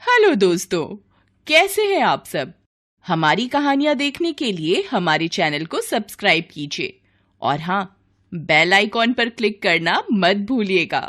Hello दोस्तों, कैसे हैं आप सब। हमारी कहानियां देखने के लिए हमारे चैनल को सब्सक्राइब कीजिए और हाँ, बेल आइकॉन पर क्लिक करना मत भूलिएगा।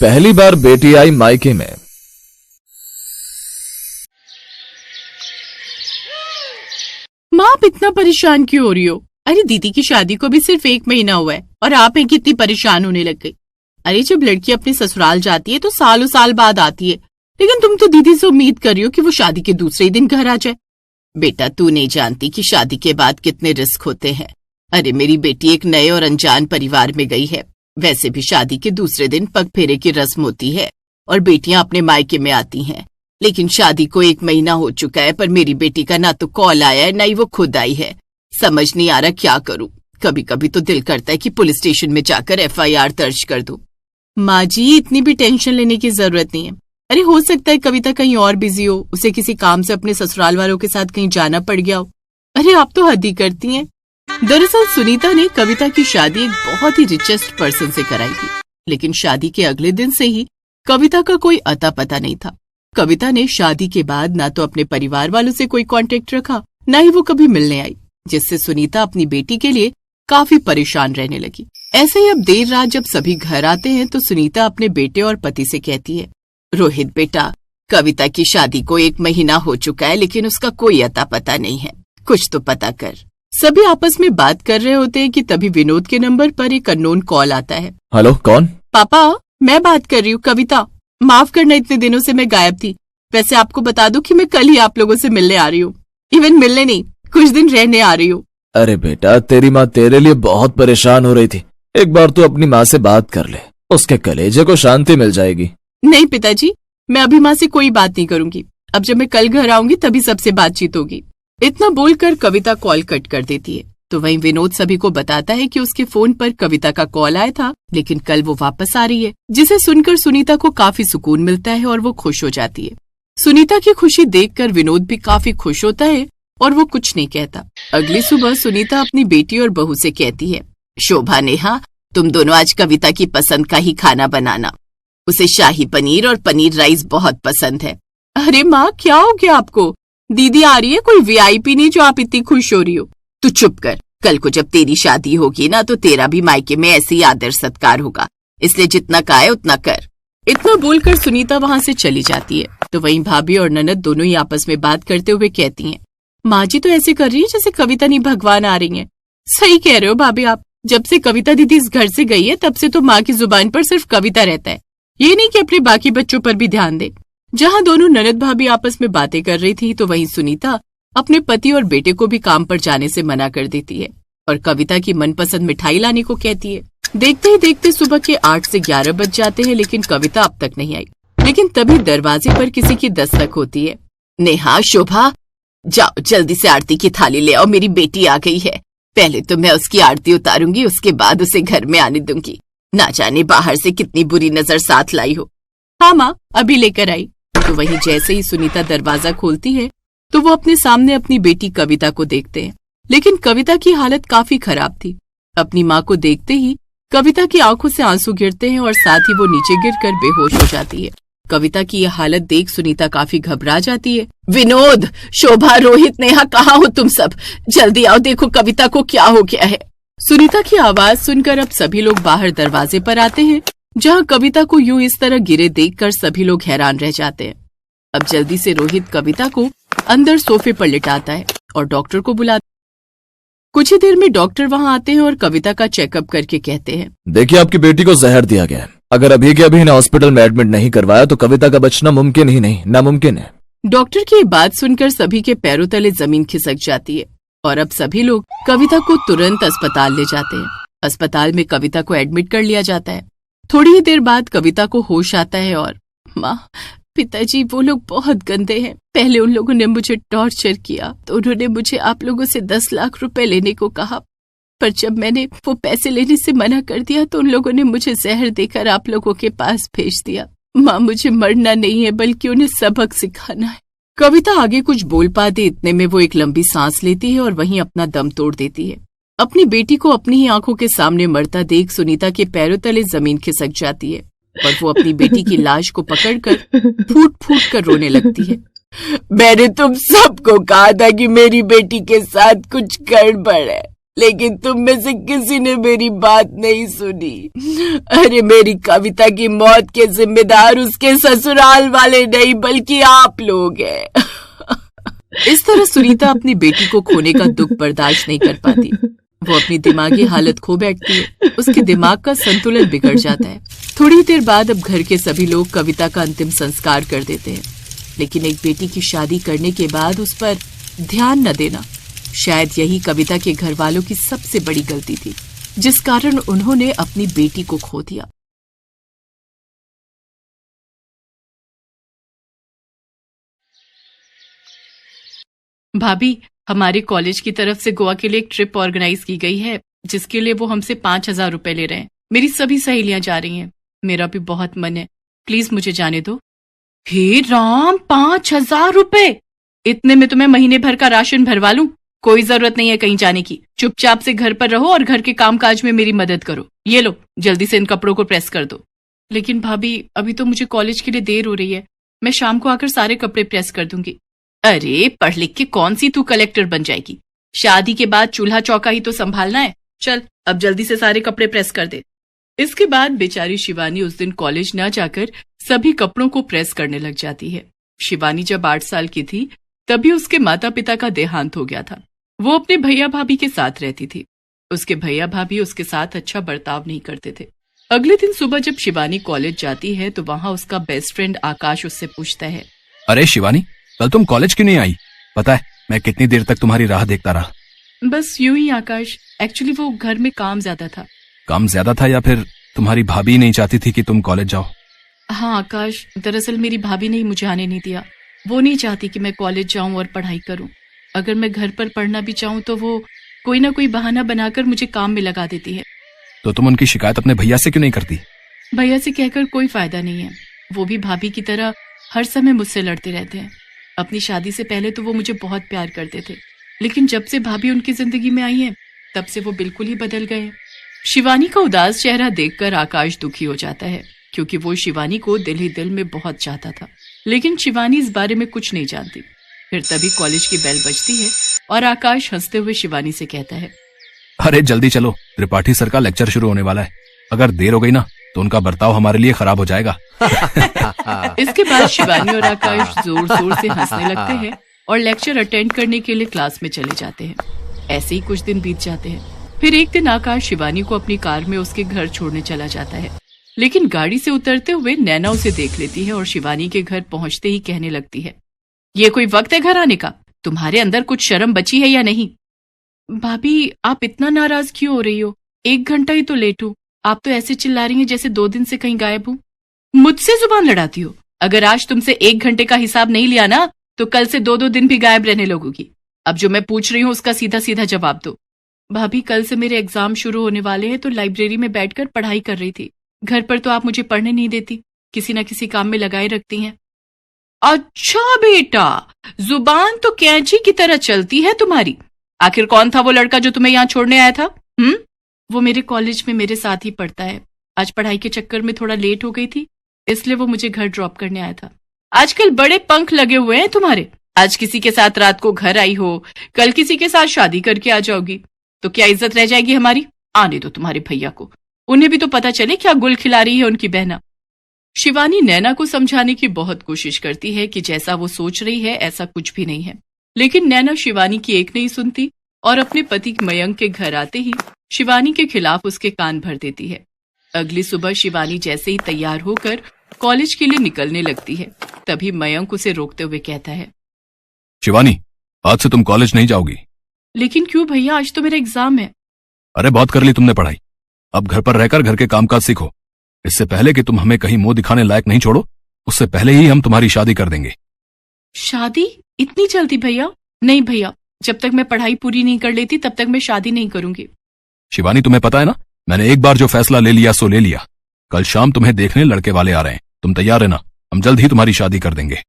पहली बार बेटी आई मायके में। माँ, आप इतना परेशान क्यों हो रही हो? अरे दीदी की शादी को भी सिर्फ 1 महीना हुआ है और आप हैं कितनी परेशान होने लग गई। अरे जब लड़की अपने ससुराल जाती है तो सालों साल बाद आती है, लेकिन तुम तो दीदी से उम्मीद कर रही हो कि वो शादी के दूसरे ही दिन घर आ जाए। बेटा, तू नहीं जानती कि शादी के बाद कितने रिस्क होते हैं। अरे मेरी बेटी एक नए और अनजान परिवार में गई है। वैसे भी शादी के दूसरे दिन पग फेरे की रस्म होती है और बेटियां अपने मायके में आती हैं, लेकिन शादी को 1 महीना हो चुका है पर मेरी बेटी का ना तो कॉल आया है ना ही वो खुद आई है। समझ नहीं आ रहा क्या करूं। कभी कभी तो दिल करता है कि पुलिस स्टेशन में जाकर FIR दर्ज कर दूं। माँ जी, इतनी भी टेंशन लेने की जरूरत नहीं है। अरे हो सकता है कविता कहीं और बिजी हो, उसे किसी काम से अपने ससुराल वालों के साथ कहीं जाना पड़ गया हो। अरे आप तो हद ही करती हैं। दरअसल सुनीता ने कविता की शादी एक बहुत ही रिचेस्ट पर्सन से कराई थी, लेकिन शादी के अगले दिन से ही कविता का कोई अता पता नहीं था। कविता ने शादी के बाद ना तो अपने परिवार वालों से कोई कांटेक्ट रखा, ना ही वो कभी मिलने आई, जिससे सुनीता अपनी बेटी के लिए काफी परेशान रहने लगी। ऐसे ही अब देर रात जब सभी घर आते हैं तो सुनीता अपने बेटे और पति से कहती है, रोहित बेटा, कविता की शादी को 1 महीना हो चुका है लेकिन उसका कोई अता पता नहीं है, कुछ तो पता कर। सभी आपस में बात कर रहे होते हैं कि तभी विनोद के नंबर पर एक अननोन कॉल आता है। हेलो, कौन? पापा, मैं बात कर रही हूँ, कविता। माफ करना, इतने दिनों से मैं गायब थी। वैसे आपको बता दूं कि मैं कल ही आप लोगों से मिलने आ रही हूँ। इवन मिलने नहीं, कुछ दिन रहने आ रही हूँ। अरे बेटा, तेरी माँ तेरे लिए बहुत परेशान हो रही थी। एक बार तू अपनी माँ से बात कर ले, उसके कलेजे को शांति मिल जाएगी। नहीं पिताजी, मैं अभी माँ से कोई बात नहीं करूंगी। अब जब मैं कल घर आऊंगी तभी सबसे बातचीत होगी। इतना बोलकर कविता कॉल कट कर देती है। तो वहीं विनोद सभी को बताता है कि उसके फोन पर कविता का कॉल आया था, लेकिन कल वो वापस आ रही है, जिसे सुनकर सुनीता को काफी सुकून मिलता है और वो खुश हो जाती है। सुनीता की खुशी देखकर विनोद भी काफी खुश होता है और वो कुछ नहीं कहता। अगली सुबह सुनीता अपनी बेटी और बहू से कहती है, शोभा, नेहा, तुम दोनों आज कविता की पसंद का ही खाना बनाना। उसे शाही पनीर और पनीर राइस बहुत पसंद है। अरे माँ, क्या हो गया आपको? दीदी आ रही है, कोई VIP नहीं जो आप इतनी खुश हो रही हो। तू चुप कर। कल को जब तेरी शादी होगी ना तो तेरा भी मायके में ऐसे ही आदर सत्कार होगा, इसलिए जितना का है उतना कर। इतना बोलकर सुनीता वहाँ से चली जाती है। तो वहीं भाभी और ननद दोनों ही आपस में बात करते हुए कहती हैं, माँ जी तो ऐसे कर रही है जैसे कविता नहीं भगवान आ रही है। सही कह रहे हो भाभी आप। जब से कविता दीदी इस घर से गई है तब से तो माँ की जुबान पर सिर्फ कविता रहता है, ये नहीं कि अपने बाकी बच्चों पर भी ध्यान दे। जहाँ दोनों ननद भाभी आपस में बातें कर रही थी तो वहीं सुनीता अपने पति और बेटे को भी काम पर जाने से मना कर देती है और कविता की मनपसंद मिठाई लाने को कहती है। देखते ही देखते सुबह के 8 से 11 बज जाते हैं, लेकिन कविता अब तक नहीं आई। लेकिन तभी दरवाजे पर किसी की दस्तक होती है। नेहा, शोभा, जाओ जल्दी से आरती की थाली ले आओ, मेरी बेटी आ गई है। पहले तो मैं उसकी आरती उतारूंगी, उसके बाद उसे घर में आने दूंगी। ना जाने बाहर से कितनी बुरी नजर साथ लाई हो। हाँ माँ, अभी लेकर आई। तो वहीं जैसे ही सुनीता दरवाजा खोलती है तो वो अपने सामने अपनी बेटी कविता को देखते हैं, लेकिन कविता की हालत काफी खराब थी। अपनी माँ को देखते ही कविता की आंखों से आंसू गिरते हैं और साथ ही वो नीचे गिरकर बेहोश हो जाती है। कविता की यह हालत देख सुनीता काफी घबरा जाती है। विनोद, शोभा, रोहित, नेहा, कहाँ हो तुम सब? जल्दी आओ, देखो कविता को क्या हो गया है। सुनीता की आवाज सुनकर अब सभी लोग बाहर दरवाजे पर आते हैं, जहाँ कविता को यूं इस तरह गिरे देखकर सभी लोग हैरान रह जाते हैं। अब जल्दी से रोहित कविता को अंदर सोफे पर लिटाता है और डॉक्टर को बुलाता है। कुछ ही देर में डॉक्टर वहाँ आते हैं और कविता का चेकअप करके कहते हैं, देखिए, आपकी बेटी को जहर दिया गया है। अगर अभी के अभी इन्हें हॉस्पिटल में एडमिट नहीं करवाया तो कविता का बचना मुमकिन ही नहीं, नामुमकिन है। डॉक्टर की बात सुनकर सभी के पैरों तले जमीन खिसक जाती है और अब सभी लोग कविता को तुरंत अस्पताल ले जाते हैं। अस्पताल में कविता को एडमिट कर लिया जाता है। थोड़ी ही देर बाद कविता को होश आता है और माँ, पिताजी वो लोग बहुत गंदे हैं। पहले उन लोगों ने मुझे टॉर्चर किया तो उन्होंने मुझे आप लोगों से 10 लाख रुपए लेने को कहा, पर जब मैंने वो पैसे लेने से मना कर दिया तो उन लोगों ने मुझे जहर देकर आप लोगों के पास भेज दिया। माँ, मुझे मरना नहीं है बल्कि उन्हें सबक सिखाना है। कविता आगे कुछ बोल पाती इतने में वो एक लंबी सांस लेती है और वहीं अपना दम तोड़ देती है। अपनी बेटी को अपनी ही आंखों के सामने मरता देख सुनीता के पैरों तले जमीन खिसक जाती है। और वो अपनी बेटी की लाश को पकड़कर फूट फूट कर रोने लगती है। मैंने तुम सबको कहा था कि मेरी बेटी के साथ कुछ गड़बड़ है, लेकिन तुम में से किसी ने मेरी बात नहीं सुनी। अरे मेरी कविता की मौत के जिम्मेदार उसके ससुराल वाले नहीं बल्कि आप लोग हैं। इस तरह सुनीता अपनी बेटी को खोने का दुख बर्दाश्त नहीं कर पाती। वो अपनी दिमागी हालत खो बैठती है। उसके दिमाग का संतुलन बिगड़ जाता है। थोड़ी देर बाद अब घर के सभी लोग कविता का अंतिम संस्कार कर देते हैं, लेकिन एक बेटी की शादी करने के बाद उस पर ध्यान न देना शायद यही कविता के घर वालों की सबसे बड़ी गलती थी, जिस कारण उन्होंने अपनी बेटी को खो दिया। भाभी, हमारे कॉलेज की तरफ से गोवा के लिए एक ट्रिप ऑर्गेनाइज की गई है, जिसके लिए वो हमसे 5,000 रुपए ले रहे हैं। मेरी सभी सहेलियां जा रही हैं। मेरा भी बहुत मन है, प्लीज मुझे जाने दो। हे राम, 5,000 रुपए! इतने में तो मैं महीने भर का राशन भरवा लूं। कोई जरूरत नहीं है कहीं जाने की। चुपचाप से घर पर रहो और घर के कामकाज में मेरी मदद करो। ये लो, जल्दी से इन कपड़ों को प्रेस कर दो। लेकिन भाभी, अभी तो मुझे कॉलेज के लिए देर हो रही है। मैं शाम को आकर सारे कपड़े प्रेस कर दूंगी। अरे, पढ़ लिख के कौन सी तू कलेक्टर बन जाएगी? शादी के बाद चूल्हा चौका ही तो संभालना है। चल, अब जल्दी से सारे कपड़े प्रेस कर दे। इसके बाद बेचारी शिवानी उस दिन कॉलेज न जाकर सभी कपड़ों को प्रेस करने लग जाती है। शिवानी जब 8 साल की थी तभी उसके माता पिता का देहांत हो गया था। वो अपने भैया भाभी के साथ रहती थी। उसके भैया भाभी उसके साथ अच्छा बर्ताव नहीं करते थे। अगले दिन सुबह जब शिवानी कॉलेज जाती है तो वहाँ उसका बेस्ट फ्रेंड आकाश उससे पूछता है, अरे शिवानी, कल तुम कॉलेज क्यों नहीं आई? पता है मैं कितनी देर तक तुम्हारी राह देखता रहा। बस यूं ही आकाश, एक्चुअली वो घर में काम ज्यादा था। काम ज्यादा था या फिर तुम्हारी भाभी नहीं चाहती थी कि तुम कॉलेज जाओ? हाँ आकाश, दरअसल मेरी भाभी ने मुझे आने नहीं दिया। वो नहीं चाहती कि मैं कॉलेज जाऊं और पढ़ाई करूं। अगर मैं घर पर पढ़ना भी चाहूं तो वो कोई ना कोई बहाना बनाकर मुझे काम में लगा देती है। तो तुम उनकी शिकायत अपने भैया से क्यों नहीं करती? भैया से कहकर कोई फायदा नहीं है। वो भी भाभी की तरह हर समय मुझसे लड़ते रहते हैं। अपनी शादी से पहले तो वो मुझे बहुत प्यार करते थे, लेकिन जब से भाभी उनकी जिंदगी में आई है तब से वो बिल्कुल ही बदल गए। शिवानी का उदास चेहरा देखकर आकाश दुखी हो जाता है, क्योंकि वो शिवानी को दिल ही दिल में बहुत चाहता था। लेकिन शिवानी इस बारे में कुछ नहीं जानती। फिर तभी कॉलेज की बेल बजती है और आकाश हंसते हुए शिवानी से कहता है, अरे जल्दी चलो, त्रिपाठी सर का लेक्चर शुरू होने वाला है। अगर देर हो गई ना तो उनका बर्ताव हमारे लिए खराब हो जाएगा। इसके बाद शिवानी और आकाश जोर जोर से हंसने लगते हैं और लेक्चर अटेंड करने के लिए क्लास में चले जाते हैं। ऐसे ही कुछ दिन बीत जाते हैं। फिर एक दिन आकाश शिवानी को अपनी कार में उसके घर छोड़ने चला जाता है, लेकिन गाड़ी से उतरते हुए नैना उसे देख लेती है और शिवानी के घर पहुंचते ही कहने लगती है, ये कोई वक्त है घर आने का? तुम्हारे अंदर कुछ शर्म बची है या नहीं? भाभी, आप इतना नाराज क्यों हो रही हो? 1 घंटा ही तो लेट हूँ। आप तो ऐसे चिल्ला रही हैं जैसे 2 दिन से कहीं गायब हूँ। मुझसे जुबान लड़ाती हो? अगर आज तुमसे 1 घंटे का हिसाब नहीं लिया ना तो कल से 2-2 दिन भी गायब रहने लगोगी। अब जो मैं पूछ रही हूँ उसका सीधा सीधा जवाब दो। भाभी, कल से मेरे एग्जाम शुरू होने वाले हैं तो लाइब्रेरी में बैठकर पढ़ाई कर रही थी। घर पर तो आप मुझे पढ़ने नहीं देती, किसी न किसी काम में लगाए रखती हैं। अच्छा बेटा, जुबान तो कैंची की तरह चलती है तुम्हारी। आखिर कौन था वो लड़का जो तुम्हें यहाँ छोड़ने आया था? वो मेरे कॉलेज में मेरे साथ ही पढ़ता है। आज पढ़ाई के चक्कर में थोड़ा लेट हो गई थी, इसलिए वो मुझे घर ड्रॉप करने आया था। आजकल बड़े पंख लगे हुए हैं तुम्हारे। आज किसी के साथ रात को घर आई हो, कल किसी के साथ शादी करके आ जाओगी, तो क्या इज्जत रह जाएगी हमारी? आने दो तुम्हारे भैया को, उन्हें भी तो पता चले क्या गुल खिला रही है उनकी बहना। शिवानी नैना को समझाने की बहुत कोशिश करती है कि जैसा वो सोच रही है ऐसा कुछ भी नहीं है, लेकिन नैना शिवानी की एक नहीं सुनती और अपने पति मयंक के घर आते ही शिवानी के खिलाफ उसके कान भर देती है। अगली सुबह शिवानी जैसे ही तैयार होकर कॉलेज के लिए निकलने लगती है, तभी मयंक उसे रोकते हुए कहता है, शिवानी, आज से तुम कॉलेज नहीं जाओगी। लेकिन क्यों भैया, आज तो मेरा एग्जाम है। अरे बहुत कर ली तुमने पढ़ाई, अब घर पर रहकर घर के कामकाज सीखो। इससे पहले कि तुम हमें कहीं मुंह दिखाने लायक नहीं छोड़ो, उससे पहले ही हम तुम्हारी शादी कर देंगे। शादी? इतनी जल्दी भैया? नहीं भैया, जब तक मैं पढ़ाई पूरी नहीं कर लेती तब तक मैं शादी नहीं करूंगी। शिवानी, तुम्हें पता है ना, मैंने एक बार जो फैसला ले लिया सो ले लिया। कल शाम तुम्हें देखने लड़के वाले आ रहे हैं, तुम तैयार रहना, हम जल्द ही तुम्हारी शादी कर देंगे।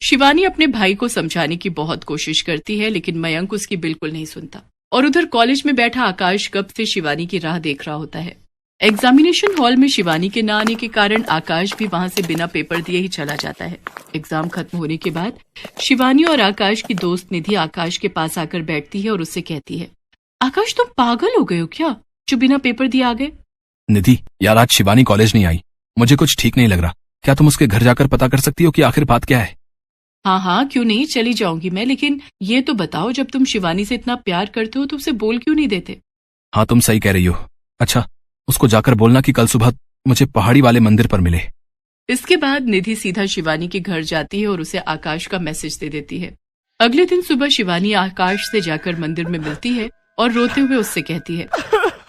शिवानी अपने भाई को समझाने की बहुत कोशिश करती है, लेकिन मयंक उसकी बिल्कुल नहीं सुनता। और उधर कॉलेज में बैठा आकाश कब से शिवानी की राह देख रहा होता है। एग्जामिनेशन हॉल में शिवानी के न आने के कारण आकाश भी वहां से बिना पेपर दिए ही चला जाता है। एग्जाम खत्म होने के बाद शिवानी और आकाश की दोस्त निधि आकाश के पास आकर बैठती है और उससे कहती है, आकाश तुम पागल हो गए हो क्या जो बिना पेपर दिए आ गए? निधि यार, आज शिवानी कॉलेज नहीं आई, मुझे कुछ ठीक नहीं लग रहा। क्या तुम उसके घर जाकर पता कर सकती हो कि आखिर बात क्या है? हाँ, क्यों नहीं, चली जाऊंगी मैं, लेकिन ये तो बताओ जब तुम शिवानी से इतना प्यार करते हो तो उसे बोल क्यों नहीं देते? हाँ, तुम सही कह रही हो। अच्छा, उसको जाकर बोलना कि कल सुबह मुझे पहाड़ी वाले मंदिर पर मिले। इसके बाद निधि सीधा शिवानी के घर जाती है और उसे आकाश का मैसेज दे देती है। अगले दिन सुबह शिवानी आकाश से जाकर मंदिर में मिलती है और रोते हुए उससे कहती है,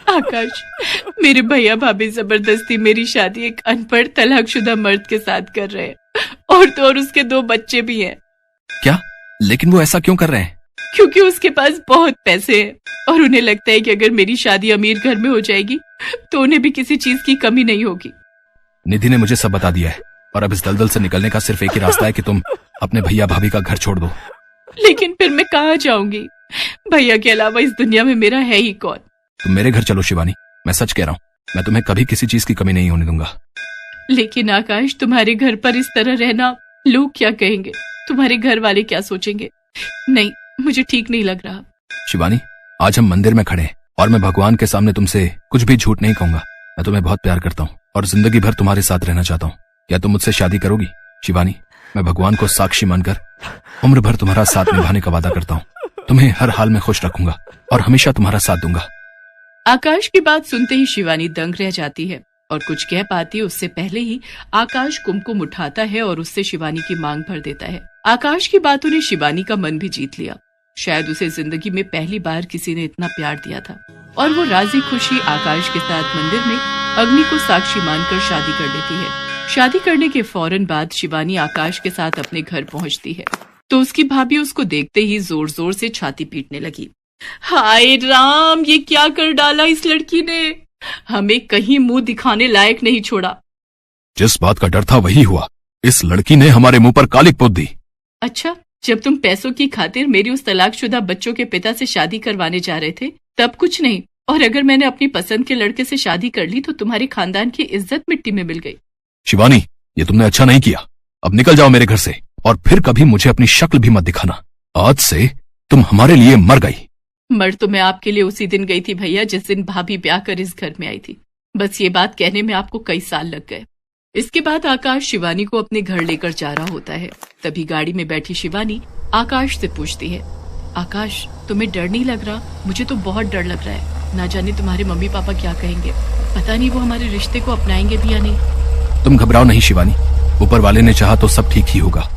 आकाश, मेरे भैया भाभी जबरदस्ती मेरी शादी एक अनपढ़ तलाकशुदा मर्द के साथ कर रहे हैं और तो और उसके 2 बच्चे भी हैं। क्या? लेकिन वो ऐसा क्यों कर रहे हैं? क्योंकि उसके पास बहुत पैसे हैं और उन्हें लगता है कि अगर मेरी शादी अमीर घर में हो जाएगी तो उन्हें भी किसी चीज की कमी नहीं होगी। निधि ने मुझे सब बता दिया है और अब इस दलदल से निकलने का सिर्फ एक ही रास्ता है कि तुम अपने भैया भाभी का घर छोड़ दो। लेकिन फिर मैं कहाँ जाऊंगी? भैया के अलावा इस दुनिया में मेरा है ही कौन? तुम मेरे घर चलो शिवानी, मैं सच कह रहा हूँ, मैं तुम्हें कभी किसी चीज की कमी नहीं होने दूंगा। लेकिन आकाश, तुम्हारे घर पर इस तरह रहना लोग क्या कहेंगे? तुम्हारे घर वाले क्या सोचेंगे? नहीं, मुझे ठीक नहीं लग रहा। शिवानी, आज हम मंदिर में खड़े हैं और मैं भगवान के सामने तुमसे कुछ भी झूठ नहीं कहूंगा। मैं तुम्हें बहुत प्यार करता हूँ और जिंदगी भर तुम्हारे साथ रहना चाहता हूँ। क्या तुम मुझसे शादी करोगी? शिवानी, मैं भगवान को साक्षी मानकर उम्र भर तुम्हारा साथ निभाने का वादा करता हूँ। तुम्हें हर हाल में खुश रखूंगा और हमेशा तुम्हारा साथ दूंगा। आकाश की बात सुनते ही शिवानी दंग रह जाती है और कुछ कह पाती उससे पहले ही आकाश कुमकुम उठाता है और उससे शिवानी की मांग भर देता है। आकाश की बातों ने शिवानी का मन भी जीत लिया। शायद उसे जिंदगी में पहली बार किसी ने इतना प्यार दिया था और वो राजी खुशी आकाश के साथ मंदिर में अग्नि को साक्षी मानकर शादी कर लेती है। शादी करने के फौरन बाद शिवानी आकाश के साथ अपने घर पहुंचती है तो उसकी भाभी उसको देखते ही जोर जोर से छाती पीटने लगी। हाय राम, ये क्या कर डाला इस लड़की ने, हमें कहीं मुंह दिखाने लायक नहीं छोड़ा। जिस बात का डर था वही हुआ, इस लड़की ने हमारे मुंह पर कालिक पोत दी। अच्छा, जब तुम पैसों की खातिर मेरी उस तलाकशुदा बच्चों के पिता से शादी करवाने जा रहे थे तब कुछ नहीं, और अगर मैंने अपनी पसंद के लड़के से शादी कर ली तो तुम्हारी खानदान की इज्जत मिट्टी में मिल गई। शिवानी, ये तुमने अच्छा नहीं किया। अब निकल जाओ मेरे घर से और फिर कभी मुझे अपनी शक्ल भी मत दिखाना। आज से तुम हमारे लिए मर गई। मर तो मैं आपके लिए उसी दिन गई थी भैया जिस दिन भाभी ब्याह कर इस घर में आई थी। बस ये बात कहने में आपको कई साल लग गए। इसके बाद आकाश शिवानी को अपने घर लेकर जा रहा होता है। तभी गाड़ी में बैठी शिवानी आकाश से पूछती है, आकाश, तुम्हें डर नहीं लग रहा? मुझे तो बहुत डर लग रहा है। ना जाने तुम्हारे मम्मी पापा क्या कहेंगे, पता नहीं वो हमारे रिश्ते को अपनाएंगे भी या नहीं। तुम घबराओ नहीं शिवानी, ऊपर वाले ने चाहा तो सब ठीक ही होगा।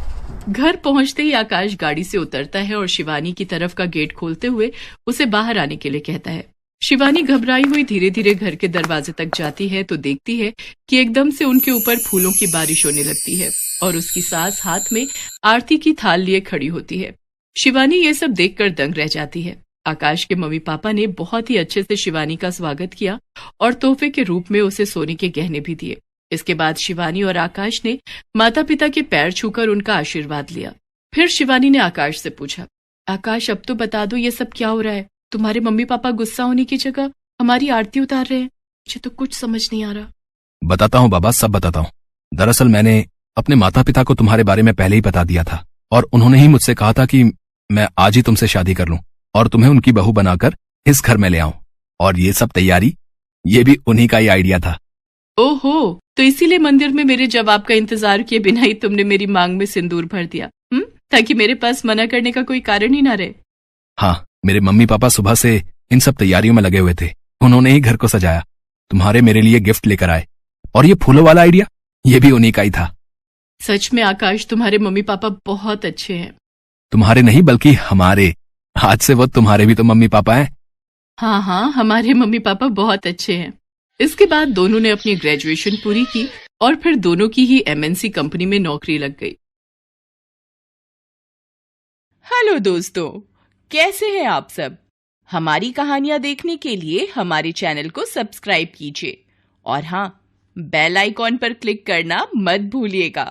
घर पहुंचते ही आकाश गाड़ी से उतरता है और शिवानी की तरफ का गेट खोलते हुए उसे बाहर आने के लिए कहता है। शिवानी घबराई हुई धीरे धीरे घर के दरवाजे तक जाती है तो देखती है कि एकदम से उनके ऊपर फूलों की बारिश होने लगती है और उसकी सास हाथ में आरती की थाल लिए खड़ी होती है। शिवानी ये सब देखकर दंग रह जाती है। आकाश के मम्मी पापा ने बहुत ही अच्छे से शिवानी का स्वागत किया और तोहफे के रूप में उसे सोने के गहने भी दिए। इसके बाद शिवानी और आकाश ने माता पिता के पैर छूकर उनका आशीर्वाद लिया। फिर शिवानी ने आकाश से पूछा, आकाश, अब तो बता दो ये सब क्या हो रहा है? तुम्हारे मम्मी पापा गुस्सा होने की जगह हमारी आरती उतार रहे हैं। मुझे तो कुछ समझ नहीं आ रहा। बताता हूँ बाबा, सब बताता हूँ। दरअसल मैंने अपने माता पिता को तुम्हारे बारे में पहले ही बता दिया था और उन्होंने ही मुझसे कहा था कि मैं आज ही तुमसे शादी कर लूं और तुम्हें उनकी बहू बनाकर इस घर में ले आऊं। और ये सब तैयारी, ये भी उन्हीं का ही आइडिया था। ओहो, तो इसीलिए मंदिर में मेरे जवाब का इंतजार किए बिना ही तुमने मेरी मांग में सिंदूर भर दिया, ताकि मेरे पास मना करने का कोई कारण ही ना रहे। हाँ, मेरे मम्मी पापा सुबह से इन सब तैयारियों में लगे हुए थे। उन्होंने ही घर को सजाया, तुम्हारे मेरे लिए गिफ्ट लेकर आए और ये फूलों वाला आइडिया, ये भी उन्हीं का ही था। सच में आकाश, तुम्हारे मम्मी पापा बहुत अच्छे हैं। तुम्हारे नहीं बल्कि हमारे। आज से वो तुम्हारे भी तो मम्मी पापा हैं। हाँ, हमारे मम्मी पापा बहुत अच्छे हैं। इसके बाद दोनों ने अपनी ग्रेजुएशन पूरी की और फिर दोनों की ही एमएनसी कंपनी में नौकरी लग गई। हेलो दोस्तों, कैसे हैं आप सब? हमारी कहानियां देखने के लिए हमारे चैनल को सब्सक्राइब कीजिए और हाँ, बेल आइकॉन पर क्लिक करना मत भूलिएगा।